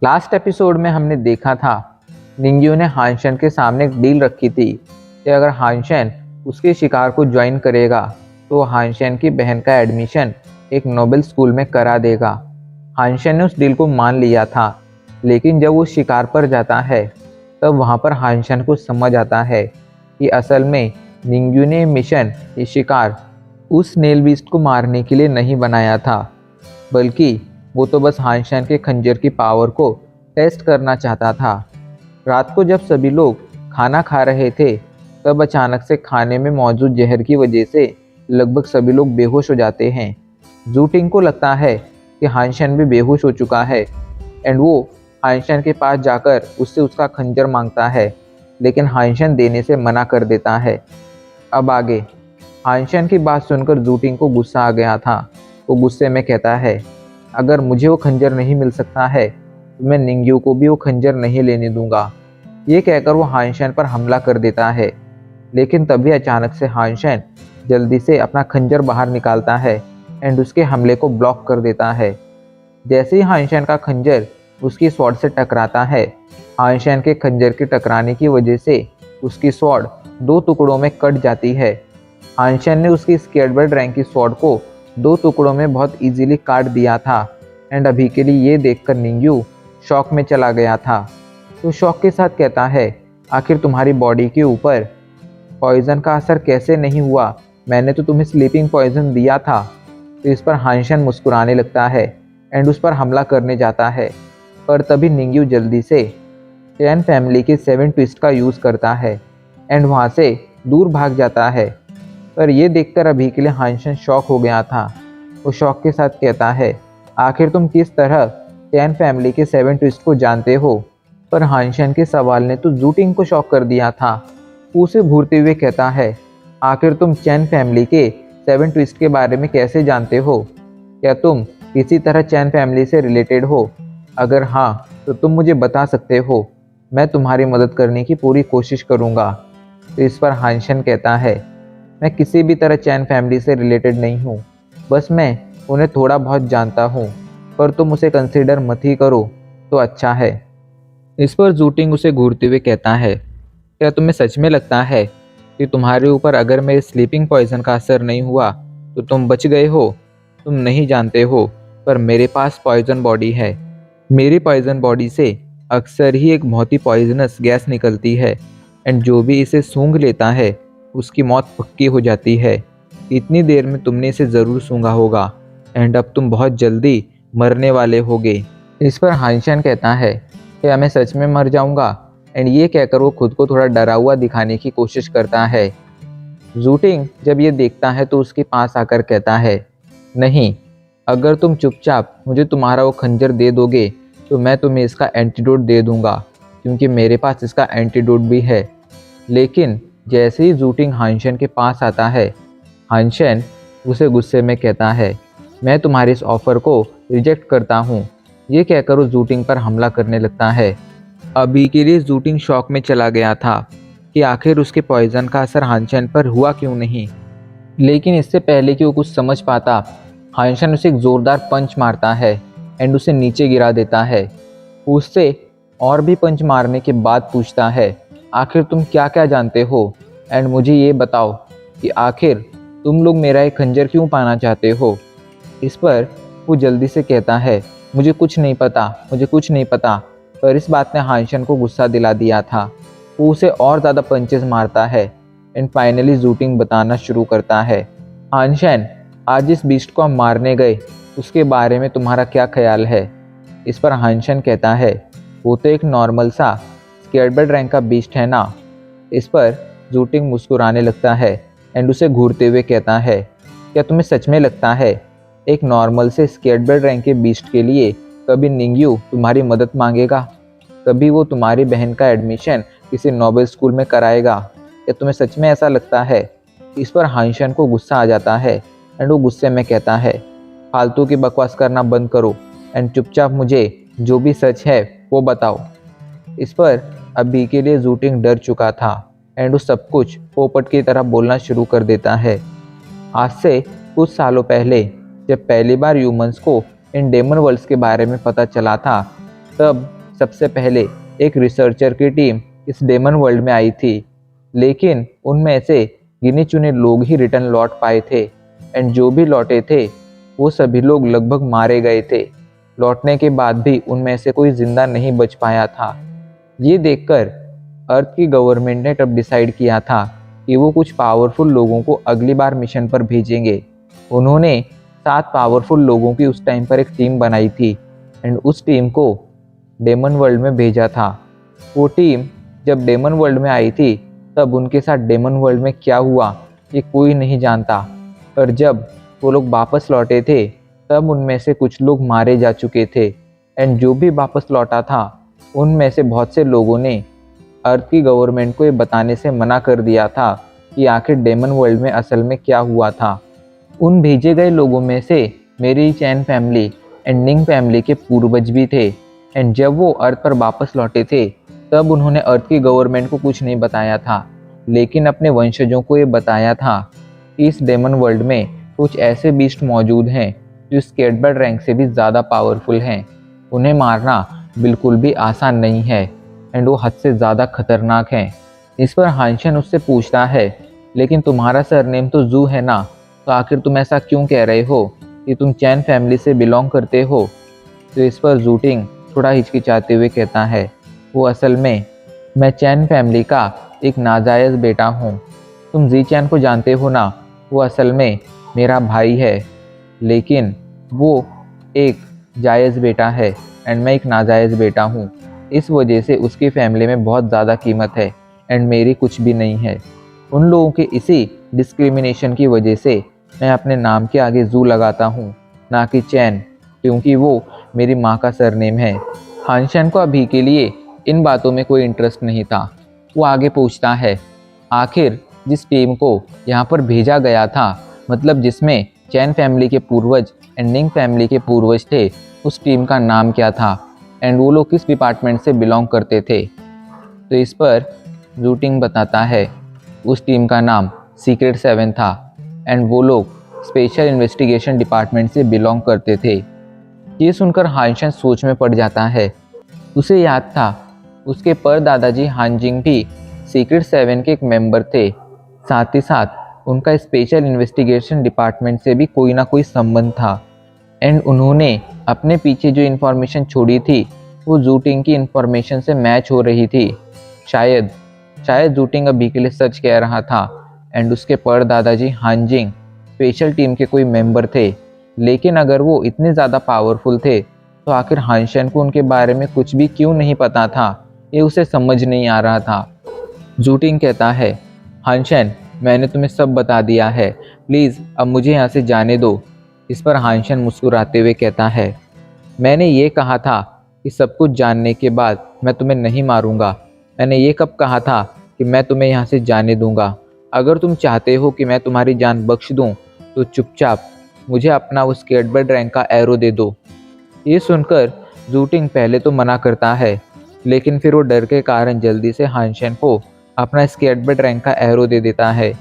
Last episode में हमने देखा था निंग्यू ने हानशन के सामने एक डील रखी थी कि अगर हानशन उसके शिकार को ज्वाइन करेगा तो हानशन की बहन का एडमिशन एक नोबेल स्कूल में करा देगा। हानशन ने उस डील को मान लिया था, लेकिन जब वो शिकार पर जाता है तब वहाँ पर हानशन को समझ आता है कि असल में निंग्यू ने ये शिकार उस नेल बीस्ट को मारने के लिए नहीं बनाया था, बल्कि वो तो बस हानशन के खंजर की पावर को टेस्ट करना चाहता था। रात को जब सभी लोग खाना खा रहे थे तब अचानक से खाने में मौजूद जहर की वजह से लगभग सभी लोग बेहोश हो जाते हैं। जूटिंग को लगता है कि हानशन भी बेहोश हो चुका है एंड वो हानशन के पास जाकर उससे उसका खंजर मांगता है, लेकिन हानशन देने से मना कर देता है। अब आगे हानशन की बात सुनकर जूटिंग को गुस्सा आ गया था। वो गुस्से में कहता है, अगर मुझे वो खंजर नहीं मिल सकता है तो मैं निंग्यू को भी वो खंजर नहीं लेने दूंगा। ये कहकर वो हानशन पर हमला कर देता है, लेकिन तभी अचानक से हानशन जल्दी से अपना खंजर बाहर निकालता है एंड उसके हमले को ब्लॉक कर देता है। जैसे ही हानशन का खंजर उसकी स्वॉर्ड से टकराता है, हानशन के खंजर के टकराने की वजह से उसकी स्वॉर्ड 2 टुकड़ों में कट जाती है। हानशन ने उसकी स्केटबर्ड रैंक की स्वॉर्ड को 2 टुकड़ों में बहुत इजीली काट दिया था एंड अभी के लिए ये देखकर निंग्यू शॉक में चला गया था। तो शॉक के साथ कहता है, आखिर तुम्हारी बॉडी के ऊपर पॉइजन का असर कैसे नहीं हुआ? मैंने तो तुम्हें स्लीपिंग पॉइजन दिया था। तो इस पर हानशन मुस्कुराने लगता है एंड उस पर हमला करने जाता है, पर तभी निंग्यू जल्दी से चैन फैमिली के 7 ट्विस्ट का यूज़ करता है एंड वहाँ से दूर भाग जाता है। पर यह देखकर अभी के लिए हानशन शॉक हो गया था। वो शॉक के साथ कहता है, आखिर तुम किस तरह चैन फैमिली के 7 ट्विस्ट को जानते हो? पर हानशन के सवाल ने तो जूटिंग को शॉक कर दिया था। वो उसे घूरते हुए कहता है, आखिर तुम चैन फैमिली के 7 ट्विस्ट के बारे में कैसे जानते हो? क्या तुम किसी तरह चैन फैमिली से रिलेटेड हो? अगर हाँ तो तुम मुझे बता सकते हो, मैं तुम्हारी मदद करने की पूरी कोशिश करूँगा। तो इस पर हानशन कहता है, मैं किसी भी तरह चैन फैमिली से रिलेटेड नहीं हूँ, बस मैं उन्हें थोड़ा बहुत जानता हूँ, पर तुम उसे कंसीडर मत ही करो तो अच्छा है। इस पर जूटिंग उसे घूरते हुए कहता है, क्या तुम्हें सच में लगता है कि तुम्हारे ऊपर अगर मेरे स्लीपिंग पॉइजन का असर नहीं हुआ तो तुम बच गए हो? तुम नहीं जानते हो, पर मेरे पास पॉइजन बॉडी है। मेरी पॉइजन बॉडी से अक्सर ही एक बहुत ही पॉइजनस गैस निकलती है एंड जो भी इसे सूंघ लेता है उसकी मौत पक्की हो जाती है। इतनी देर में तुमने इसे ज़रूर सूंघा होगा एंड अब तुम बहुत जल्दी मरने वाले होगे। इस पर हानशन कहता है, क्या मैं सच में मर जाऊंगा? एंड ये कहकर वो खुद को थोड़ा डरा हुआ दिखाने की कोशिश करता है। जूटिंग जब ये देखता है तो उसके पास आकर कहता है, नहीं, अगर तुम चुपचाप मुझे तुम्हारा वो खंजर दे दोगे तो मैं तुम्हें इसका एंटीडोट दे दूंगा, क्योंकि मेरे पास इसका एंटीडोट भी है। लेकिन जैसे ही जूटिंग हानशन के पास आता है, हानशन उसे गुस्से में कहता है, मैं तुम्हारे इस ऑफ़र को रिजेक्ट करता हूँ। ये कहकर वो जूटिंग पर हमला करने लगता है। अभी के लिए जूटिंग शॉक में चला गया था कि आखिर उसके पॉइजन का असर हानशन पर हुआ क्यों नहीं। लेकिन इससे पहले कि वो कुछ समझ पाता, हानशन उसे एक ज़ोरदार पंच मारता है एंड उसे नीचे गिरा देता है। उससे और भी पंच मारने के बाद पूछता है, आखिर तुम क्या क्या जानते हो? एंड मुझे ये बताओ कि आखिर तुम लोग मेरा एक खंजर क्यों पाना चाहते हो? इस पर वो जल्दी से कहता है, मुझे कुछ नहीं पता, मुझे कुछ नहीं पता। पर इस बात ने हानशन को गुस्सा दिला दिया था। वो उसे और ज़्यादा पंचेस मारता है एंड फाइनली जूटिंग बताना शुरू करता है, हानशन, आज इस बीस्ट को हम मारने गए, उसके बारे में तुम्हारा क्या ख्याल है? इस पर हानशन कहता है, वो तो एक नॉर्मल सा स्केटबर्ड रैंक का बीस्ट है ना। इस पर जूटिंग मुस्कुराने लगता है एंड उसे घूरते हुए कहता है, क्या तुम्हें सच में लगता है एक नॉर्मल से स्केटबर्ड रैंक के बीस्ट के लिए कभी निंग्यू तुम्हारी मदद मांगेगा? कभी वो तुम्हारी बहन का एडमिशन किसी नोबेल स्कूल में कराएगा? क्या तुम्हें सच में ऐसा लगता है? इस पर हानशन को गुस्सा आ जाता है एंड वो गुस्से में कहता है, फालतू की बकवास करना बंद करो एंड चुपचाप मुझे जो भी सच है वो बताओ। इस पर अभी के लिए जूटिंग डर चुका था एंड वो सब कुछ पोपट की तरह बोलना शुरू कर देता है। आज से कुछ सालों पहले जब पहली बार ह्यूमंस को इन डेमन वर्ल्ड्स के बारे में पता चला था, तब सबसे पहले एक रिसर्चर की टीम इस डेमन वर्ल्ड में आई थी, लेकिन उनमें से गिने चुने लोग ही रिटर्न लौट पाए थे। एंड जो भी लौटे थे वो सभी लोग लगभग मारे गए थे। लौटने के बाद भी उनमें से कोई जिंदा नहीं बच पाया था। ये देखकर अर्थ की गवर्नमेंट ने तब डिसाइड किया था कि वो कुछ पावरफुल लोगों को अगली बार मिशन पर भेजेंगे। उन्होंने 7 पावरफुल लोगों की उस टाइम पर एक टीम बनाई थी एंड उस टीम को डेमन वर्ल्ड में भेजा था। वो टीम जब डेमन वर्ल्ड में आई थी तब उनके साथ डेमन वर्ल्ड में क्या हुआ ये कोई नहीं जानता, पर जब वो लोग वापस लौटे थे तब उनमें से कुछ लोग मारे जा चुके थे। एंड जो भी वापस लौटा था उनमें से बहुत से लोगों ने अर्थ की गवर्नमेंट को ये बताने से मना कर दिया था कि आखिर डेमन वर्ल्ड में असल में क्या हुआ था। उन भेजे गए लोगों में से मेरी चैन फैमिली एंड निंग फैमिली के पूर्वज भी थे। एंड जब वो अर्थ पर वापस लौटे थे तब उन्होंने अर्थ की गवर्नमेंट को कुछ नहीं बताया था, लेकिन अपने वंशजों को ये बताया था कि इस डेमन वर्ल्ड में कुछ ऐसे बीस्ट मौजूद हैं जो स्केटबर्ड रैंक से भी ज़्यादा पावरफुल हैं। उन्हें मारना बिल्कुल भी आसान नहीं है एंड वो हद से ज़्यादा खतरनाक हैं। इस पर हानशन उससे पूछता है, लेकिन तुम्हारा सरनेम तो जू है ना, तो आखिर तुम ऐसा क्यों कह रहे हो कि तुम चैन फैमिली से बिलोंग करते हो? तो इस पर जूटिंग थोड़ा हिचकिचाते हुए कहता है, वो असल में मैं चैन फैमिली का एक नाजायज़ बेटा हूँ। तुम जी चैन को जानते हो ना, वो असल में मेरा भाई है, लेकिन वो एक जायज़ बेटा है एंड मैं एक नाजायज़ बेटा हूँ। इस वजह से उसकी फैमिली में बहुत ज़्यादा कीमत है एंड मेरी कुछ भी नहीं है। उन लोगों के इसी डिस्क्रिमिनेशन की वजह से मैं अपने नाम के आगे जू लगाता हूँ, ना कि चैन, क्योंकि वो मेरी माँ का सरनेम है। हानशन को अभी के लिए इन बातों में कोई इंटरेस्ट नहीं था। वो आगे पूछता है, आखिर जिस टीम को यहाँ पर भेजा गया था, मतलब जिसमें चैन फैमिली के पूर्वज एंड निंग फैमिली के पूर्वज थे, उस टीम का नाम क्या था एंड वो लोग किस डिपार्टमेंट से बिलोंग करते थे? तो इस पर जूटिंग बताता है, उस टीम का नाम सीक्रेट 7 था एंड वो लोग स्पेशल इन्वेस्टिगेशन डिपार्टमेंट से बिलोंग करते थे। ये सुनकर हानशन सोच में पड़ जाता है। उसे याद था उसके परदादाजी हानजिंग भी सीक्रेट 7 के एक मेंबर थे, साथ ही साथ उनका स्पेशल इन्वेस्टिगेशन डिपार्टमेंट से भी कोई ना कोई संबंध था। एंड उन्होंने अपने पीछे जो इन्फॉर्मेशन छोड़ी थी वो जूटिंग की इन्फॉर्मेशन से मैच हो रही थी। शायद जूटिंग अभी के लिए सच कह रहा था एंड उसके परदादाजी हानजिंग स्पेशल टीम के कोई मेंबर थे। लेकिन अगर वो इतने ज़्यादा पावरफुल थे तो आखिर हानशन को उनके बारे में कुछ भी क्यों नहीं पता था, ये उसे समझ नहीं आ रहा था। जूटिंग कहता है, हानशन मैंने तुम्हें सब बता दिया है, प्लीज़ अब मुझे यहाँ से जाने दो। इस पर हानशन मुस्कुराते हुए कहता है, मैंने ये कहा था कि सब कुछ जानने के बाद मैं तुम्हें नहीं मारूंगा। मैंने ये कब कहा था कि मैं तुम्हें यहाँ से जाने दूंगा? अगर तुम चाहते हो कि मैं तुम्हारी जान बख्श दूं तो चुपचाप मुझे अपना उस स्केटबर्ड रैंक का एरो दे दो। ये सुनकर जूटिंग पहले तो मना करता है, लेकिन फिर वो डर के कारण जल्दी से हानशन को अपना स्केटबर्ड रैंक का एरो दे देता है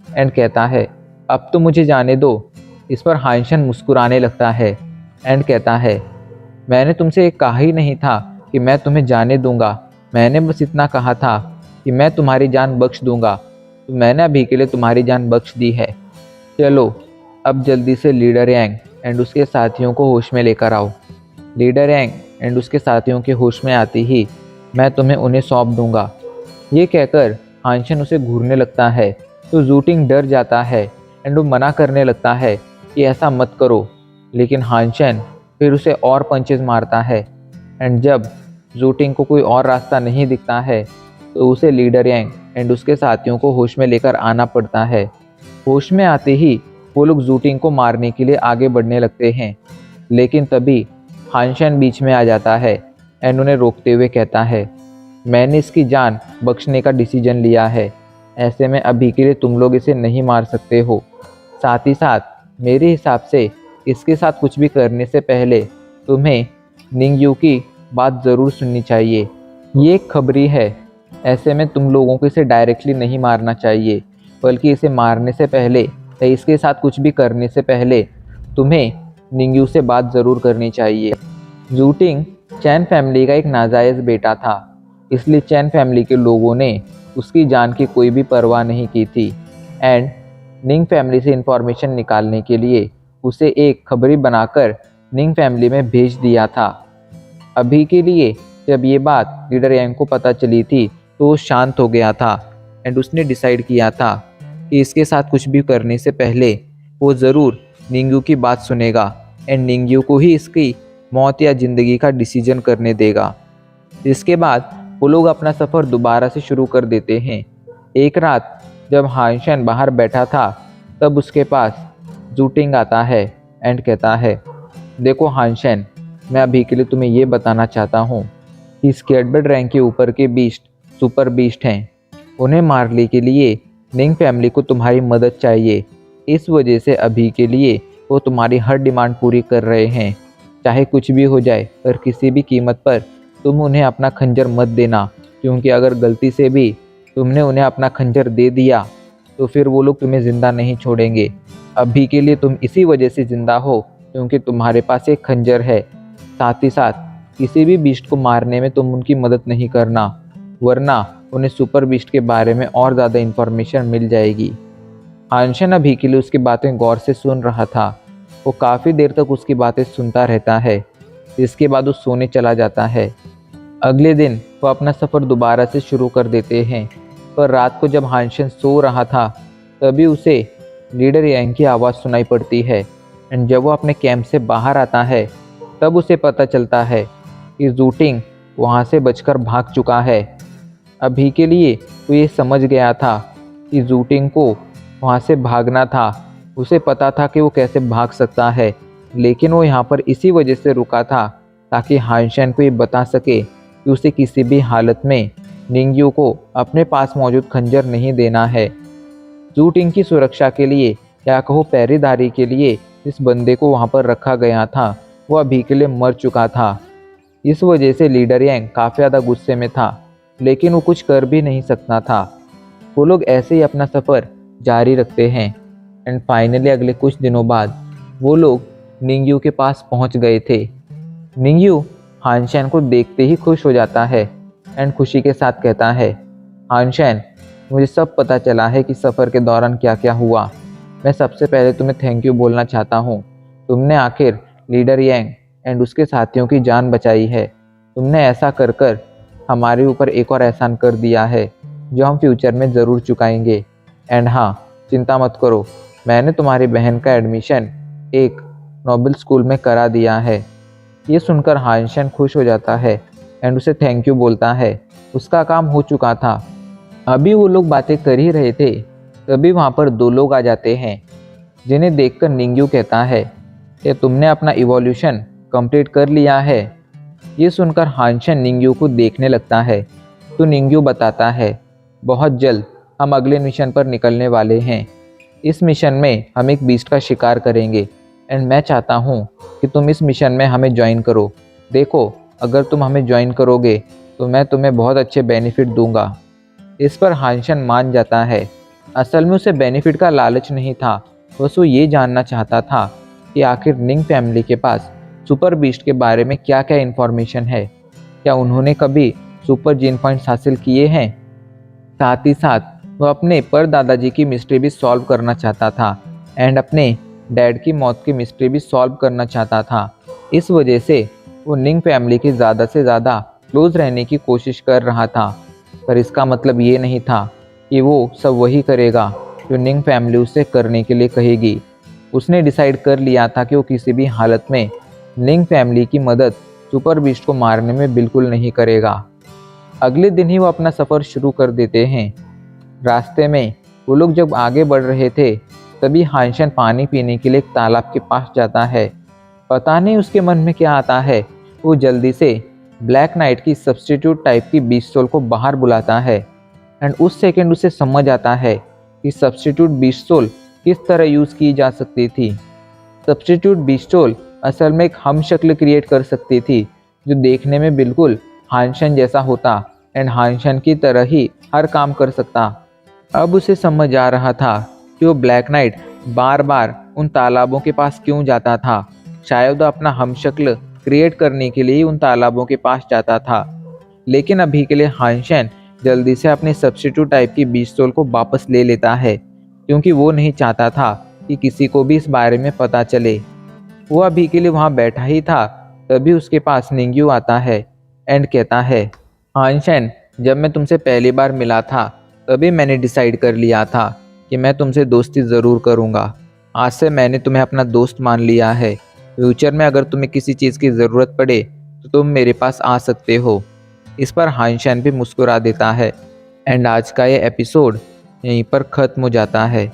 एंड कहता है, अब तो मुझे जाने दो। इस पर हानशन मुस्कुराने लगता है एंड कहता है, मैंने तुमसे कहा ही नहीं था कि मैं तुम्हें जाने दूंगा, मैंने बस इतना कहा था कि मैं तुम्हारी जान बख्श दूंगा, तो मैंने अभी के लिए तुम्हारी जान बख्श दी है। चलो अब जल्दी से लीडर यांग एंड उसके साथियों को होश में लेकर आओ। लीडर यांग एंड उसके साथियों के होश में आते ही मैं तुम्हें उन्हें सौंप दूंगा। ये कहकर हानशन उसे घूरने लगता है तो जूटिंग डर जाता है एंड वो मना करने लगता है कि ऐसा मत करो, लेकिन हानशन फिर उसे और पंचेस मारता है। एंड जब जूटिंग को कोई और रास्ता नहीं दिखता है तो उसे लीडर यांग एंड उसके साथियों को होश में लेकर आना पड़ता है। होश में आते ही वो लोग जूटिंग को मारने के लिए आगे बढ़ने लगते हैं, लेकिन तभी हानशन बीच में आ जाता है एंड उन्हें रोकते हुए कहता है, मैंने इसकी जान बख्शने का डिसीजन लिया है, ऐसे में अभी के लिए तुम लोग इसे नहीं मार सकते हो। साथ ही साथ मेरे हिसाब से इसके साथ कुछ भी करने से पहले तुम्हें निंगयू की बात ज़रूर सुननी चाहिए। ये एक खबरी है, ऐसे में तुम लोगों को इसे डायरेक्टली नहीं मारना चाहिए, बल्कि इसे मारने से पहले या इसके साथ कुछ भी करने से पहले तुम्हें निंगयू से बात ज़रूर करनी चाहिए। जूटिंग चैन फैमिली का एक नाजायज़ बेटा था, इसलिए चैन फैमिली के लोगों ने उसकी जान की कोई भी परवाह नहीं की थी एंड निंग फैमिली से इंफॉर्मेशन निकालने के लिए उसे एक खबरी बनाकर निंग फैमिली में भेज दिया था। अभी के लिए जब ये बात लीडर यांग को पता चली थी तो वो शांत हो गया था एंड उसने डिसाइड किया था कि इसके साथ कुछ भी करने से पहले वो ज़रूर निंग्यू की बात सुनेगा एंड निंग्यू को ही इसकी मौत या ज़िंदगी का डिसीजन करने देगा। इसके बाद वो लोग अपना सफ़र दोबारा से शुरू कर देते हैं। एक रात जब हानशन बाहर बैठा था तब उसके पास जूटिंग आता है एंड कहता है, देखो हानशन, मैं अभी के लिए तुम्हें ये बताना चाहता हूँ कि स्केटबर्ड रैंक के ऊपर के बीस्ट सुपर बीस्ट हैं। उन्हें मारने के लिए निंग फैमिली को तुम्हारी मदद चाहिए। इस वजह से अभी के लिए वो तुम्हारी हर डिमांड पूरी कर रहे हैं, चाहे कुछ भी हो जाए, पर किसी भी कीमत पर तुम उन्हें अपना खंजर मत देना, क्योंकि अगर गलती से भी तुमने उन्हें अपना खंजर दे दिया तो फिर वो लोग तुम्हें ज़िंदा नहीं छोड़ेंगे। अभी के लिए तुम इसी वजह से ज़िंदा हो क्योंकि तुम्हारे पास एक खंजर है। साथ ही साथ किसी भी बीस्ट को मारने में तुम उनकी मदद नहीं करना, वरना उन्हें सुपर बीस्ट के बारे में और ज़्यादा इन्फॉर्मेशन मिल जाएगी। हानशन अभी के लिए उसकी बातें गौर से सुन रहा था। वो काफ़ी देर तक उसकी बातें सुनता रहता है, इसके बाद वो सोने चला जाता है। अगले दिन वो अपना सफ़र दोबारा से शुरू कर देते हैं, पर रात को जब हानशन सो रहा था तभी उसे लीडर यांग की आवाज़ सुनाई पड़ती है एंड जब वो अपने कैंप से बाहर आता है तब उसे पता चलता है कि जूटिंग वहाँ से बचकर भाग चुका है। अभी के लिए वो ये समझ गया था कि जूटिंग को वहाँ से भागना था। उसे पता था कि वो कैसे भाग सकता है, लेकिन वो यहाँ पर इसी वजह से रुका था ताकि हानशन को ये बता सके कि उसे किसी भी हालत में निंग्यू को अपने पास मौजूद खंजर नहीं देना है। जूटिंग की सुरक्षा के लिए या कहो पहरेदारी के लिए इस बंदे को वहाँ पर रखा गया था, वो अभी के लिए मर चुका था। इस वजह से लीडर यांग काफ़ी ज़्यादा गुस्से में था, लेकिन वो कुछ कर भी नहीं सकता था। वो लोग ऐसे ही अपना सफ़र जारी रखते हैं एंड फाइनली अगले कुछ दिनों बाद वो लोग निंग्यू के पास पहुंच गए थे। निंग्यू हानशन को देखते ही खुश हो जाता है एंड खुशी के साथ कहता है, हानशन, मुझे सब पता चला है कि सफ़र के दौरान क्या क्या हुआ। मैं सबसे पहले तुम्हें थैंक यू बोलना चाहता हूँ। तुमने आखिर लीडर यांग एंड उसके साथियों की जान बचाई है। तुमने ऐसा कर कर हमारे ऊपर एक और एहसान कर दिया है जो हम फ्यूचर में ज़रूर चुकाएंगे। एंड हाँ, चिंता मत करो, मैंने तुम्हारी बहन का एडमिशन एक नोबल स्कूल में करा दिया है। ये सुनकर हानशन खुश हो जाता है एंड उसे थैंक यू बोलता है। उसका काम हो चुका था। अभी वो लोग बातें कर ही रहे थे तभी वहाँ पर दो लोग आ जाते हैं, जिन्हें देखकर निंग्यू कहता है कि तुमने अपना इवोल्यूशन कंप्लीट कर लिया है। ये सुनकर हानशन निंग्यू को देखने लगता है तो निंग्यू बताता है, बहुत जल्द हम अगले मिशन पर निकलने वाले हैं। इस मिशन में हम एक बीस्ट का शिकार करेंगे एंड मैं चाहता हूँ कि तुम इस मिशन में हमें ज्वाइन करो। देखो, अगर तुम हमें ज्वाइन करोगे तो मैं तुम्हें बहुत अच्छे बेनिफिट दूंगा। इस पर हानशन मान जाता है। असल में उसे बेनिफिट का लालच नहीं था, बस वो ये जानना चाहता था कि आखिर निंग फैमिली के पास सुपर बीस्ट के बारे में क्या क्या इन्फॉर्मेशन है, क्या उन्होंने कभी सुपर जीन पॉइंट्स हासिल किए हैं। साथ ही साथ वो अपने परदादाजी की मिस्ट्री भी सॉल्व करना चाहता था एंड अपने डैड की मौत की मिस्ट्री भी सॉल्व करना चाहता था। इस वजह से वो निंग फैमिली के ज़्यादा से ज़्यादा क्लोज रहने की कोशिश कर रहा था, पर इसका मतलब ये नहीं था कि वो सब वही करेगा जो निंग फैमिली उसे करने के लिए कहेगी। उसने डिसाइड कर लिया था कि वो किसी भी हालत में निंग फैमिली की मदद सुपर बीस्ट को मारने में बिल्कुल नहीं करेगा। अगले दिन ही वो अपना सफ़र शुरू कर देते हैं। रास्ते में वो लोग जब आगे बढ़ रहे थे तभी हानशन पानी पीने के लिए एक तालाब के पास जाता है। पता नहीं उसके मन में क्या आता है, वो जल्दी से ब्लैक नाइट की सब्स्टिट्यूट टाइप की बीस्ट सोल को बाहर बुलाता है एंड उस सेकंड उसे समझ आता है कि सब्स्टिट्यूट बीस्ट सोल किस तरह यूज़ की जा सकती थी। सब्स्टिट्यूट बीस्ट सोल असल में एक हम शक्ल क्रिएट कर सकती थी जो देखने में बिल्कुल हानशन जैसा होता एंड हानशन की तरह ही हर काम कर सकता। अब उसे समझ आ रहा था कि वो ब्लैक नाइट बार बार उन तालाबों के पास क्यों जाता था। शायद वो अपना हमशक्ल क्रिएट करने के लिए उन तालाबों के पास जाता था। लेकिन अभी के लिए हानशेन जल्दी से अपने सब्स्टिट्यूट टाइप की बीज सोल को वापस ले लेता है, क्योंकि वो नहीं चाहता था कि किसी को भी इस बारे में पता चले। वो अभी के लिए वहाँ बैठा ही था, तभी उसके पास निंग्यू आता है एंड कहता है, हानशेन, जब मैं तुमसे पहली बार मिला था तभी मैंने डिसाइड कर लिया था कि मैं तुमसे दोस्ती ज़रूर करूँगा। आज से मैंने तुम्हें अपना दोस्त मान लिया है। फ्यूचर में अगर तुम्हें किसी चीज़ की ज़रूरत पड़े तो तुम मेरे पास आ सकते हो। इस पर हानशेन भी मुस्कुरा देता है एंड आज का ये एपिसोड यहीं पर ख़त्म हो जाता है।